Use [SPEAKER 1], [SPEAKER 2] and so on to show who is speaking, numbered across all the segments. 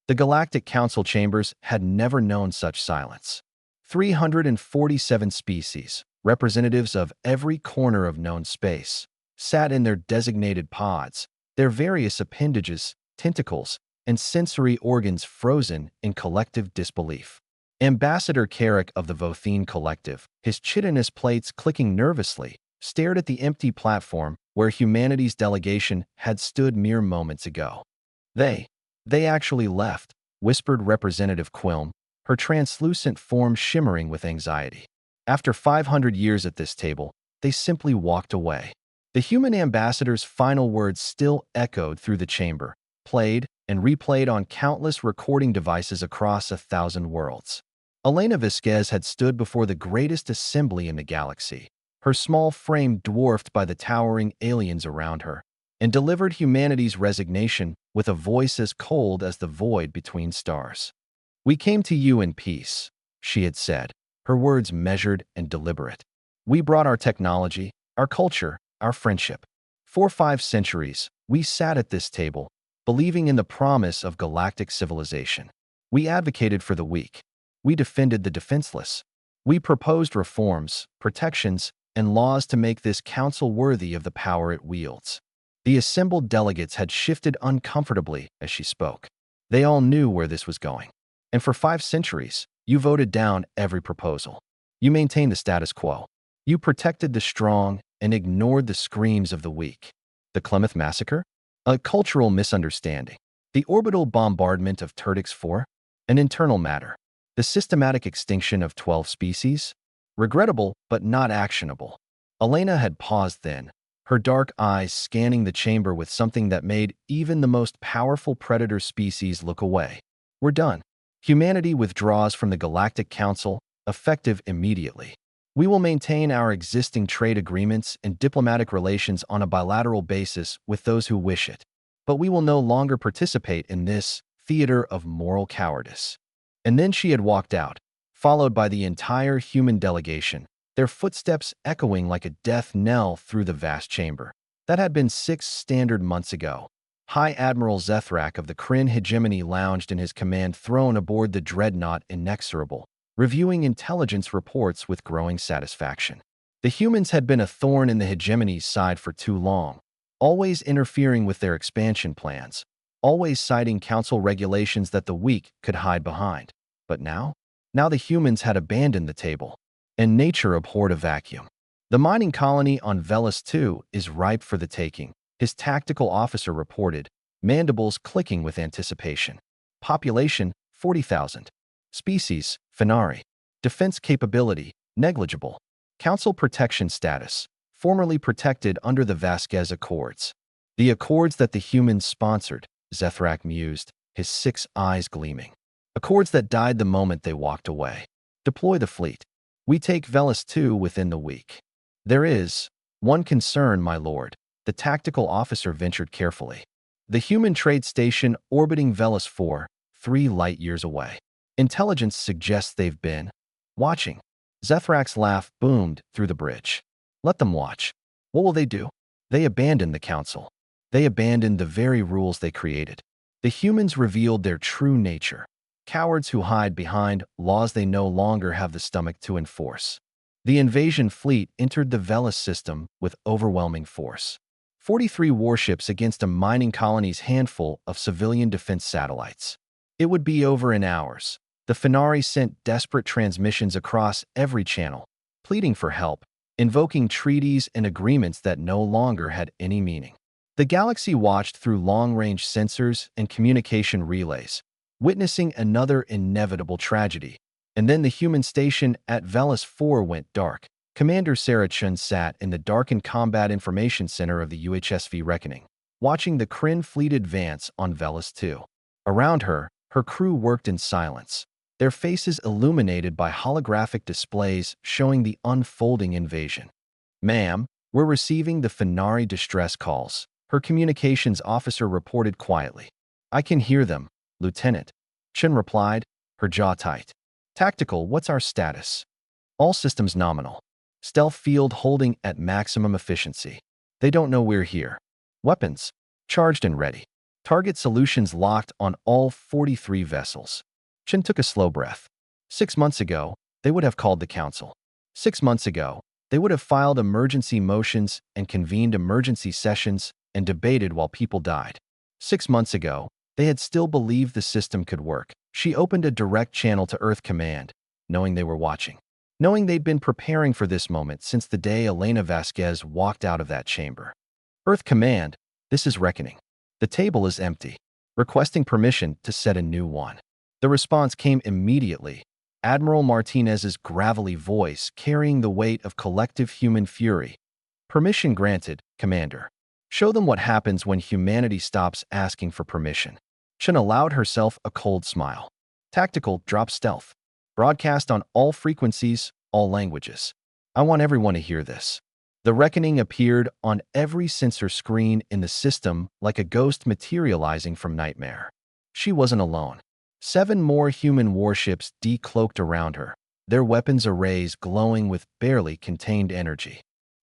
[SPEAKER 1] The Galactic Council chambers had never known such silence. 347 species, representatives of every corner of known space, sat in their designated pods, their various appendages, tentacles, and sensory organs frozen in collective disbelief. Ambassador Carrick of the Vothene Collective, his chitinous plates clicking nervously, stared at the empty platform where humanity's delegation had stood mere moments ago. They actually left, whispered Representative Quilm, her translucent form shimmering with anxiety. After 500 years at this table, they simply walked away. The human ambassador's final words still echoed through the chamber, played and replayed on countless recording devices across 1,000 worlds. Elena Vasquez had stood before the greatest assembly in the galaxy, her small frame dwarfed by the towering aliens around her, and delivered humanity's resignation with a voice as cold as the void between stars. "We came to you in peace," she had said, her words measured and deliberate. "We brought our technology, our culture, our friendship. For 5 centuries, we sat at this table, believing in the promise of galactic civilization. We advocated for the weak. We defended the defenseless. We proposed reforms, protections, and laws to make this council worthy of the power it wields." The assembled delegates had shifted uncomfortably as she spoke. They all knew where this was going. "And for 5 centuries, you voted down every proposal. You maintained the status quo. You protected the strong and ignored the screams of the weak. The Clemeth Massacre? A cultural misunderstanding. The orbital bombardment of Turtix 4? An internal matter. The systematic extinction of 12 species? Regrettable, but not actionable." Elena had paused then, her dark eyes scanning the chamber with something that made even the most powerful predator species look away. "We're done. Humanity withdraws from the Galactic Council, effective immediately. We will maintain our existing trade agreements and diplomatic relations on a bilateral basis with those who wish it. But we will no longer participate in this theater of moral cowardice." And then she had walked out, followed by the entire human delegation, their footsteps echoing like a death knell through the vast chamber. That had been 6 standard months ago. High Admiral Zethrak of the Kryn hegemony lounged in his command throne aboard the dreadnought Inexorable, reviewing intelligence reports with growing satisfaction. The humans had been a thorn in the hegemony's side for too long, always interfering with their expansion plans, always citing council regulations that the weak could hide behind. But now the humans had abandoned the table, and nature abhorred a vacuum. "The mining colony on Velis 2 is ripe for the taking," his tactical officer reported, mandibles clicking with anticipation. "Population, 40,000. Species, Fenari. Defense capability, negligible. Council protection status, formerly protected under the Vasquez Accords." "The accords that the humans sponsored," Zethrak mused, his 6 eyes gleaming. "Accords that died the moment they walked away. Deploy the fleet. We take Velis 2 within the week." "There is one concern, my lord," the tactical officer ventured carefully. "The human trade station orbiting Velis 4, 3 light-years away. Intelligence suggests they've been watching." Zethrak's laugh boomed through the bridge. "Let them watch. What will they do? They abandoned the council. They abandoned the very rules they created. The humans revealed their true nature. Cowards who hide behind laws they no longer have the stomach to enforce." The invasion fleet entered the Velis system with overwhelming force. 43 warships against a mining colony's handful of civilian defense satellites. It would be over in hours. The Fenari sent desperate transmissions across every channel, pleading for help, invoking treaties and agreements that no longer had any meaning. The galaxy watched through long-range sensors and communication relays, witnessing another inevitable tragedy. And then the human station at Velis 4 went dark. Commander Sarah Chun sat in the darkened Combat Information Center of the UHSV Reckoning, watching the Kryn fleet advance on Velis 2. Around her, her crew worked in silence, their faces illuminated by holographic displays showing the unfolding invasion. "Ma'am, we're receiving the Fenari distress calls," her communications officer reported quietly. "I can hear them, Lieutenant," Chun replied, her jaw tight. "Tactical, what's our status?" "All systems nominal. Stealth field holding at maximum efficiency. They don't know we're here. Weapons, charged and ready. Target solutions locked on all 43 vessels. Chen took a slow breath. 6 months ago, they would have called the council. 6 months ago, they would have filed emergency motions and convened emergency sessions and debated while people died. 6 months ago, they had still believed the system could work. She opened a direct channel to Earth Command, knowing they were watching. Knowing they'd been preparing for this moment since the day Elena Vasquez walked out of that chamber. Earth Command, this is reckoning. The table is empty. Requesting permission to set a new one. The response came immediately. Admiral Martinez's gravelly voice carrying the weight of collective human fury. Permission granted, Commander. Show them what happens when humanity stops asking for permission. Chen allowed herself a cold smile. Tactical, drop stealth. Broadcast on all frequencies, all languages. I want everyone to hear this. The reckoning appeared on every sensor screen in the system like a ghost materializing from nightmare. She wasn't alone. 7 more human warships decloaked around her, their weapons arrays glowing with barely contained energy.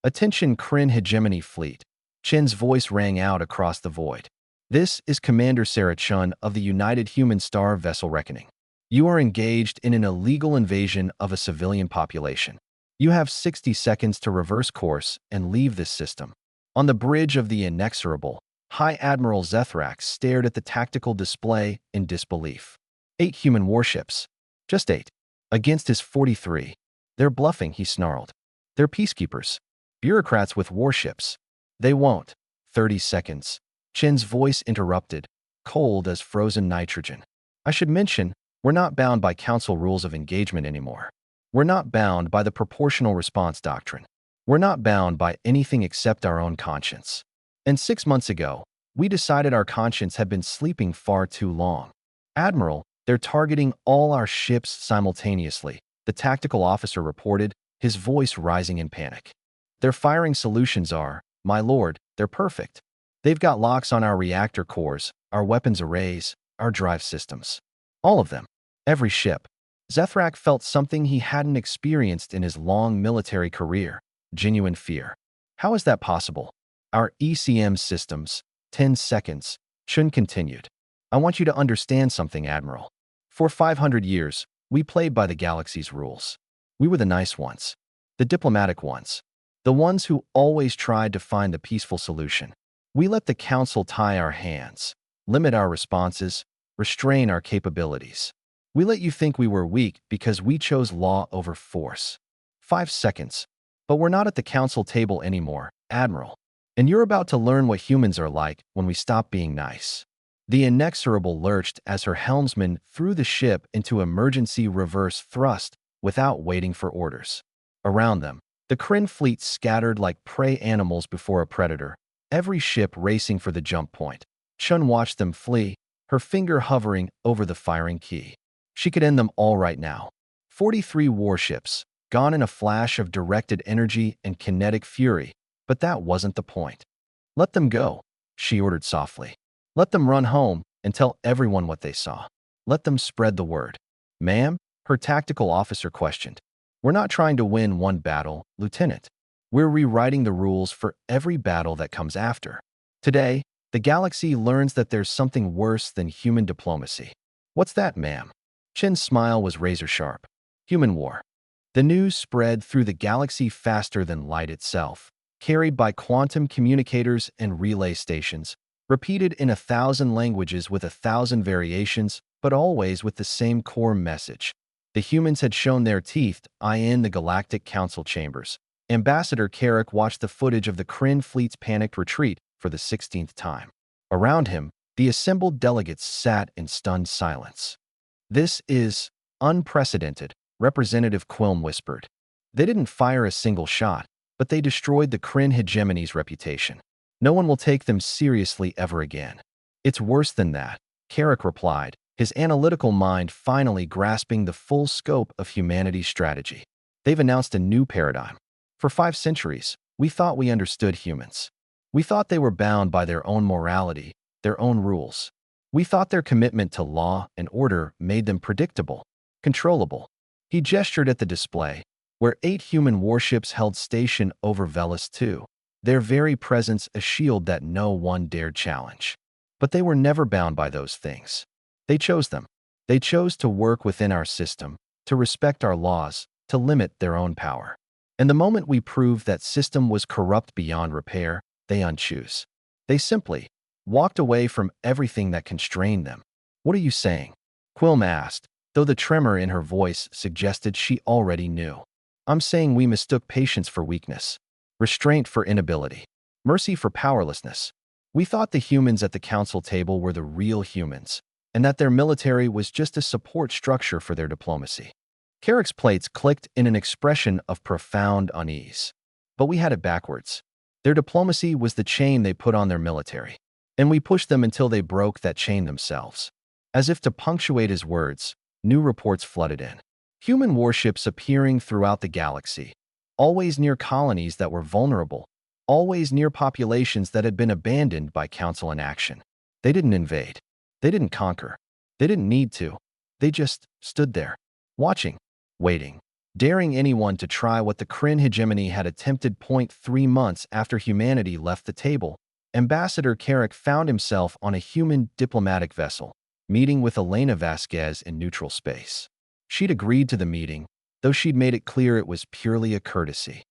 [SPEAKER 1] Attention Kryn Hegemony Fleet. Chen's voice rang out across the void. This is Commander Sarah Chun of the United Human Star Vessel Reckoning. You are engaged in an illegal invasion of a civilian population. You have 60 seconds to reverse course and leave this system. On the bridge of the inexorable, High Admiral Zethrak stared at the tactical display in disbelief. 8 human warships. Just 8. Against his 43. They're bluffing, he snarled. They're peacekeepers. Bureaucrats with warships. They won't. 30 seconds. Chen's voice interrupted, cold as frozen nitrogen. I should mention, we're not bound by council rules of engagement anymore. We're not bound by the proportional response doctrine. We're not bound by anything except our own conscience. And 6 months ago, we decided our conscience had been sleeping far too long. Admiral, they're targeting all our ships simultaneously, the tactical officer reported, his voice rising in panic. Their firing solutions are, my lord, they're perfect. They've got locks on our reactor cores, our weapons arrays, our drive systems. All of them. Every ship. Zethrak felt something he hadn't experienced in his long military career, genuine fear. How is that possible? Our ECM systems. 10 seconds. Chun continued. I want you to understand something, Admiral. For 500 years, we played by the galaxy's rules. We were the nice ones. The diplomatic ones. The ones who always tried to find the peaceful solution. We let the council tie our hands, limit our responses, restrain our capabilities. We let you think we were weak because we chose law over force. 5 seconds. But we're not at the council table anymore, Admiral. And you're about to learn what humans are like when we stop being nice. The inexorable lurched as her helmsman threw the ship into emergency reverse thrust without waiting for orders. Around them, the Kryn fleet scattered like prey animals before a predator, every ship racing for the jump point. Chun watched them flee, her finger hovering over the firing key. She could end them all right now. 43 warships, gone in a flash of directed energy and kinetic fury, but that wasn't the point. Let them go, she ordered softly. Let them run home and tell everyone what they saw. Let them spread the word. Ma'am, her tactical officer questioned. We're not trying to win one battle, Lieutenant. We're rewriting the rules for every battle that comes after. Today, the galaxy learns that there's something worse than human diplomacy. What's that, ma'am? Chen's smile was razor-sharp. Human war. The news spread through the galaxy faster than light itself, carried by quantum communicators and relay stations, repeated in 1,000 languages with 1,000 variations, but always with the same core message. The humans had shown their teeth in the Galactic Council chambers. Ambassador Carrick watched the footage of the Kryn fleet's panicked retreat for the 16th time. Around him, the assembled delegates sat in stunned silence. This is unprecedented, Representative Quilm whispered. They didn't fire a single shot, but they destroyed the Kryn hegemony's reputation. No one will take them seriously ever again. It's worse than that, Carrick replied, his analytical mind finally grasping the full scope of humanity's strategy. They've announced a new paradigm. For 5 centuries, we thought we understood humans. We thought they were bound by their own morality, their own rules. We thought their commitment to law and order made them predictable, controllable. He gestured at the display, where 8 human warships held station over Velis II, their very presence a shield that no one dared challenge. But they were never bound by those things. They chose them. They chose to work within our system, to respect our laws, to limit their own power. And the moment we proved that system was corrupt beyond repair, they unchoose. They simply walked away from everything that constrained them. What are you saying? Quilm asked, though the tremor in her voice suggested she already knew. I'm saying we mistook patience for weakness, restraint for inability, mercy for powerlessness. We thought the humans at the council table were the real humans, and that their military was just a support structure for their diplomacy. Carrick's plates clicked in an expression of profound unease. But we had it backwards. Their diplomacy was the chain they put on their military, and we pushed them until they broke that chain themselves. As if to punctuate his words, new reports flooded in. Human warships appearing throughout the galaxy, always near colonies that were vulnerable, always near populations that had been abandoned by council inaction. They didn't invade. They didn't conquer. They didn't need to. They just stood there, watching, waiting, daring anyone to try what the Kryn hegemony had attempted. 3 months after humanity left the table, Ambassador Carrick found himself on a human diplomatic vessel, meeting with Elena Vasquez in neutral space. She'd agreed to the meeting, though she'd made it clear it was purely a courtesy.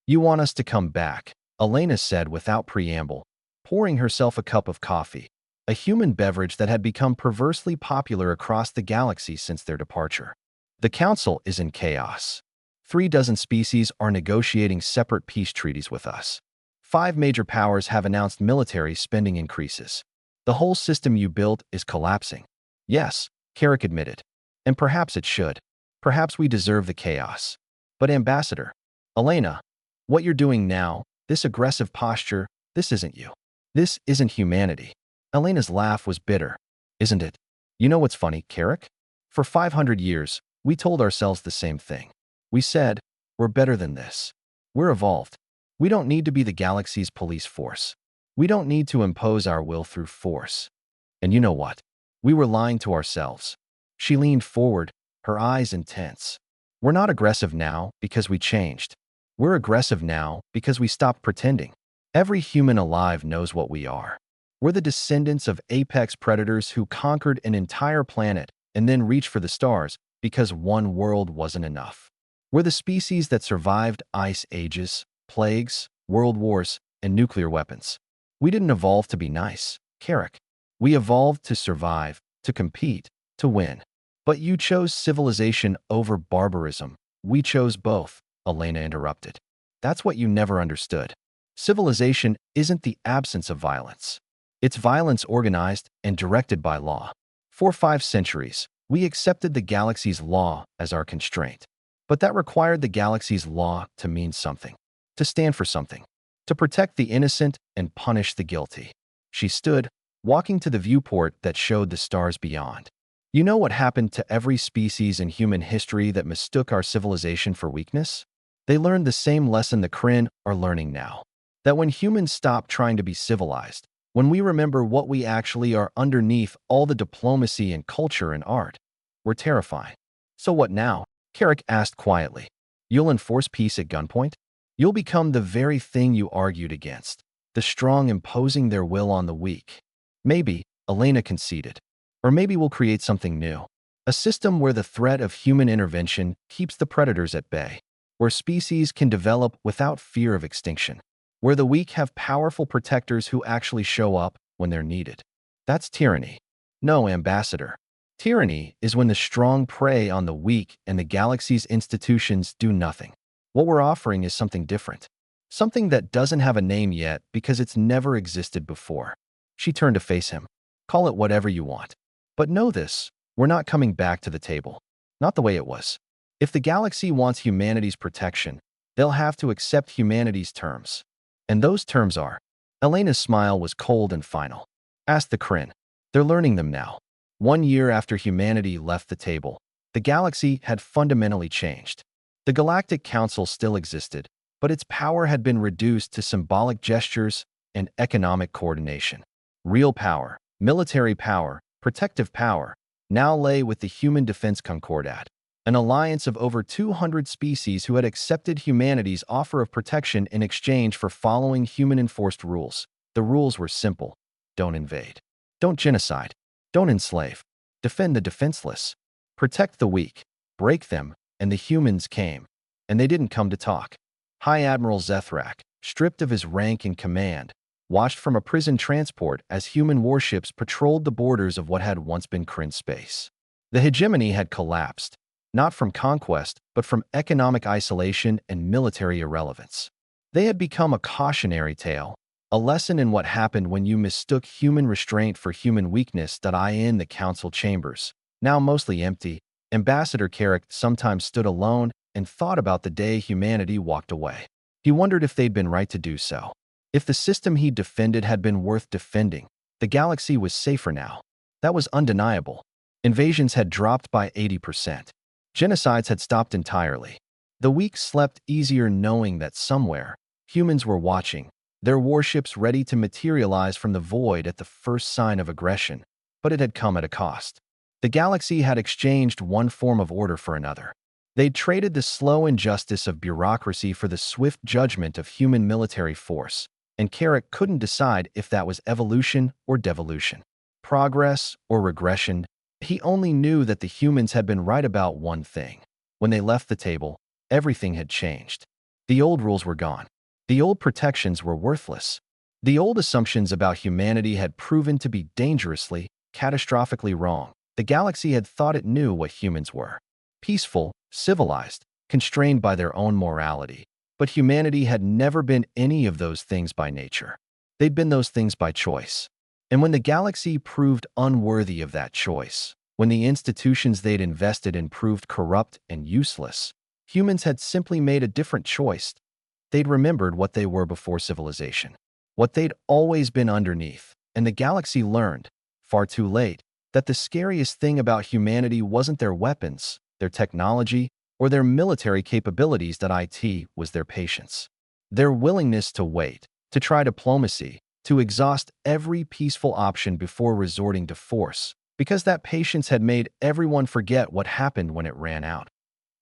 [SPEAKER 1] You want us to come back, Elena said without preamble, pouring herself a cup of coffee, a human beverage that had become perversely popular across the galaxy since their departure. The Council is in chaos. 36 species are negotiating separate peace treaties with us. 5 major powers have announced military spending increases. The whole system you built is collapsing. Yes, Carrick admitted. And perhaps it should. Perhaps we deserve the chaos. But Ambassador, Elena, what you're doing now, this aggressive posture, this isn't you. This isn't humanity. Elena's laugh was bitter. Isn't it? You know what's funny, Carrick? For 500 years, we told ourselves the same thing. We said, we're better than this. We're evolved. We don't need to be the galaxy's police force. We don't need to impose our will through force. And you know what? We were lying to ourselves. She leaned forward, her eyes intense. We're not aggressive now because we changed. We're aggressive now because we stopped pretending. Every human alive knows what we are. We're the descendants of apex predators who conquered an entire planet and then reached for the stars because one world wasn't enough. We're the species that survived ice ages, plagues, world wars, and nuclear weapons. We didn't evolve to be nice, Carrick. We evolved to survive, to compete, to win. But you chose civilization over barbarism. We chose both, Elena interrupted. That's what you never understood. Civilization isn't the absence of violence. It's violence organized and directed by law. For 5 centuries, we accepted the galaxy's law as our constraint. But that required the galaxy's law to mean something, to stand for something, to protect the innocent and punish the guilty. She stood, walking to the viewport that showed the stars beyond. You know what happened to every species in human history that mistook our civilization for weakness? They learned the same lesson the Kryn are learning now. That when humans stop trying to be civilized, when we remember what we actually are underneath all the diplomacy and culture and art, we're terrifying. So what now? Carrick asked quietly. You'll enforce peace at gunpoint? You'll become the very thing you argued against, the strong imposing their will on the weak. Maybe, Elena conceded. Or maybe we'll create something new. A system where the threat of human intervention keeps the predators at bay. Where species can develop without fear of extinction. Where the weak have powerful protectors who actually show up when they're needed. That's tyranny. No, Ambassador. Tyranny is when the strong prey on the weak and the galaxy's institutions do nothing. What we're offering is something different. Something that doesn't have a name yet because it's never existed before. She turned to face him. Call it whatever you want. But know this, we're not coming back to the table. Not the way it was. If the galaxy wants humanity's protection, they'll have to accept humanity's terms. And those terms are. Elena's smile was cold and final. Ask the Kryn. They're learning them now. 1 year after humanity left the table, the galaxy had fundamentally changed. The Galactic Council still existed, but its power had been reduced to symbolic gestures and economic coordination. Real power, military power, protective power, now lay with the Human Defense Concordat, an alliance of over 200 species who had accepted humanity's offer of protection in exchange for following human-enforced rules. The rules were simple. Don't invade. Don't genocide. Don't enslave. Defend the defenseless. Protect the weak. Break them. And the humans came. And they didn't come to talk. High Admiral Zethrak, stripped of his rank and command, watched from a prison transport as human warships patrolled the borders of what had once been Kryn space. The hegemony had collapsed, not from conquest, but from economic isolation and military irrelevance. They had become a cautionary tale, a lesson in what happened when you mistook human restraint for human weakness. In the council chambers, now mostly empty, Ambassador Carrick sometimes stood alone and thought about the day humanity walked away. He wondered if they'd been right to do so. If the system he defended had been worth defending, the galaxy was safer now. That was undeniable. Invasions had dropped by 80%. Genocides had stopped entirely. The weak slept easier knowing that somewhere, humans were watching, their warships ready to materialize from the void at the first sign of aggression. But it had come at a cost. The galaxy had exchanged one form of order for another. They'd traded the slow injustice of bureaucracy for the swift judgment of human military force, and Carrick couldn't decide if that was evolution or devolution, progress or regression. He only knew that the humans had been right about one thing. When they left the table, everything had changed. The old rules were gone. The old protections were worthless. The old assumptions about humanity had proven to be dangerously, catastrophically wrong. The galaxy had thought it knew what humans were. Peaceful, civilized, constrained by their own morality. But humanity had never been any of those things by nature. They'd been those things by choice. And when the galaxy proved unworthy of that choice, when the institutions they'd invested in proved corrupt and useless, humans had simply made a different choice. They'd remembered what they were before civilization, what they'd always been underneath, and the galaxy learned, far too late, that the scariest thing about humanity wasn't their weapons, their technology, or their military capabilities. It was their patience. Their willingness to wait, to try diplomacy, to exhaust every peaceful option before resorting to force, because that patience had made everyone forget what happened when it ran out.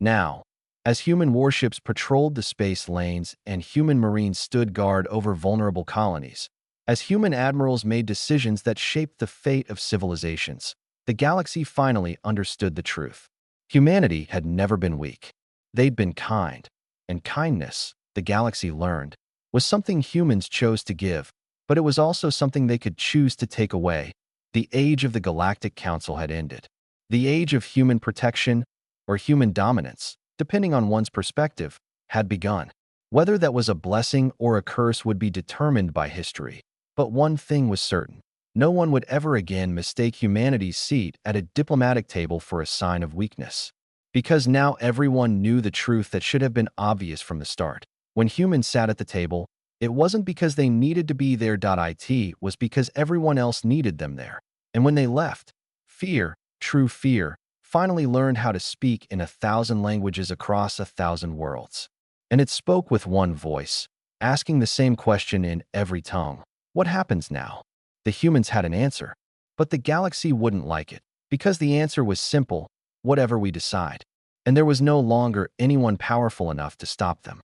[SPEAKER 1] Now, as human warships patrolled the space lanes and human marines stood guard over vulnerable colonies, as human admirals made decisions that shaped the fate of civilizations, the galaxy finally understood the truth. Humanity had never been weak. They'd been kind. And kindness, the galaxy learned, was something humans chose to give, but it was also something they could choose to take away. The age of the Galactic Council had ended. The age of human protection, or human dominance, depending on one's perspective, had begun. Whether that was a blessing or a curse would be determined by history. But one thing was certain. No one would ever again mistake humanity's seat at a diplomatic table for a sign of weakness. Because now everyone knew the truth that should have been obvious from the start. When humans sat at the table, it wasn't because they needed to be there. It was because everyone else needed them there. And when they left, fear, true fear, finally learned how to speak in 1,000 languages across 1,000 worlds. And it spoke with one voice, asking the same question in every tongue. What happens now? The humans had an answer, but the galaxy wouldn't like it, because the answer was simple: whatever we decide. And there was no longer anyone powerful enough to stop them.